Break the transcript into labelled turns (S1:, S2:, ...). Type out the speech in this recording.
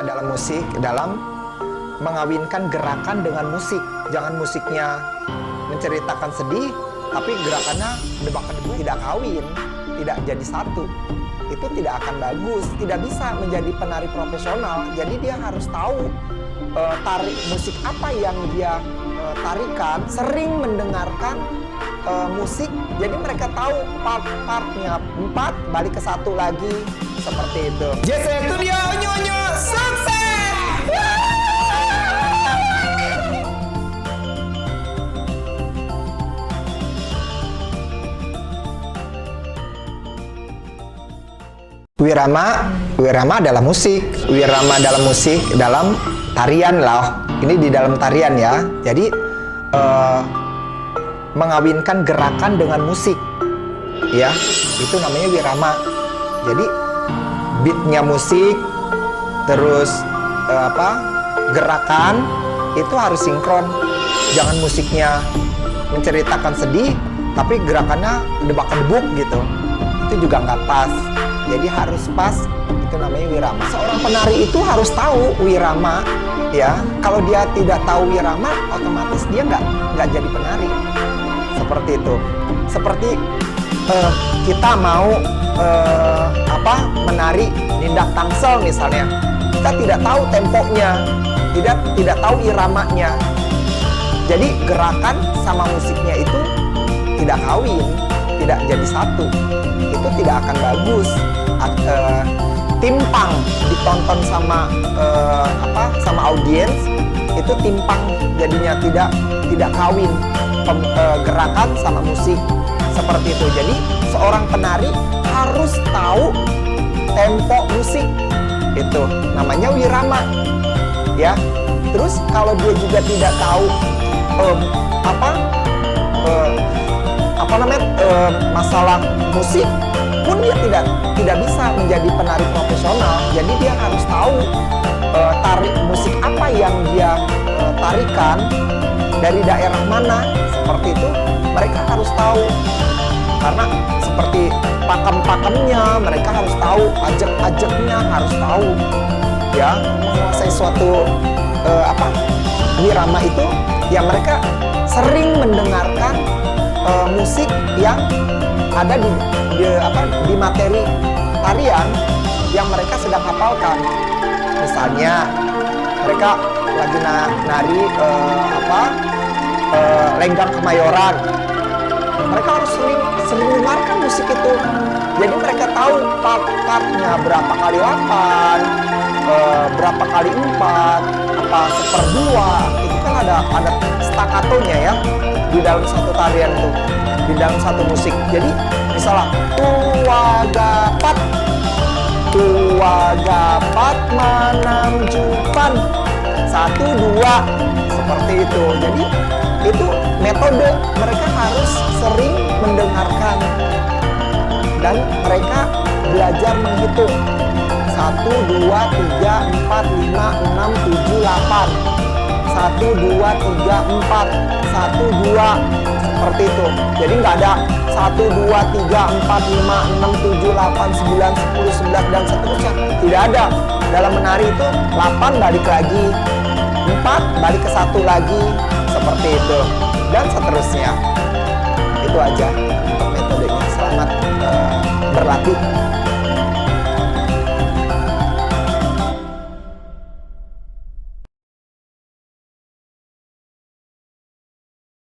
S1: dalam musik, dalam mengawinkan gerakan dengan musik. Jangan musiknya menceritakan sedih, tapi gerakannya debak-debuk, tidak kawin, tidak jadi satu. Itu tidak akan bagus, tidak bisa menjadi penari profesional. Jadi dia harus tahu tarik musik apa yang dia tarikan, sering mendengarkan musik, jadi mereka tahu part-partnya. 4 balik ke 1 lagi, seperti itu. JC Studio Nyonyo sukses! Wirama adalah musik. Wirama dalam musik, dalam tarian lah. Ini di dalam tarian ya. Jadi mengawinkan gerakan dengan musik, ya, itu namanya wirama. Jadi beatnya musik, terus gerakan itu harus sinkron. Jangan musiknya menceritakan sedih, tapi gerakannya debak-debuk gitu. Itu juga nggak pas. Jadi harus pas. Itu namanya wirama. Seorang penari itu harus tahu wirama, ya. Kalau dia tidak tahu wirama, otomatis dia nggak jadi penari. Seperti itu. Seperti kita mau menari nindak tangsel misalnya, kita tidak tahu temponya, tidak tahu iramanya. Jadi gerakan sama musiknya itu tidak kawin, tidak jadi satu. Itu tidak akan bagus. Timpang ditonton sama audiens, itu timpang jadinya, tidak kawin. Gerakan sama musik, seperti itu. Jadi seorang penari harus tahu tempo musik, itu namanya wirama, ya. Terus kalau dia juga tidak tahu masalah musik pun, dia tidak bisa menjadi penari profesional. Jadi dia harus tahu tarik musik apa yang dia tarikan, dari daerah mana, seperti itu mereka harus tahu. Karena seperti pakem-pakemnya mereka harus tahu, ajak-ajaknya harus tahu, ya. Menguasai suatu wirama itu, ya mereka sering mendengarkan musik yang ada di materi tarian yang mereka sedang hafalkan. Misalnya mereka lagi nari Lenggang Kemayoran, mereka harus sering mendengarkan musik itu. Jadi mereka tahu part-partnya, berapa kali 8, berapa kali 4, seper-2. Itu kan ada staccatonya ya di dalam satu tarian itu, di dalam satu musik. Jadi misalnya tua gapat manamjupan 1, 2, seperti itu. Jadi itu metode, mereka harus sering mendengarkan dan mereka belajar menghitung 1, 2, 3, 4, 5, 6, 7, 8, 1, 2, 3, 4, 1, 2, seperti itu. Jadi nggak ada 1, 2, 3, 4, 5, 6, 7, 8, 9, 10, 11 dan seterusnya. Tidak ada. Dalam menari itu 8 balik lagi, 4 balik ke 1 lagi, seperti itu, dan seterusnya. Itu aja untuk metodenya. Selamat berlatih.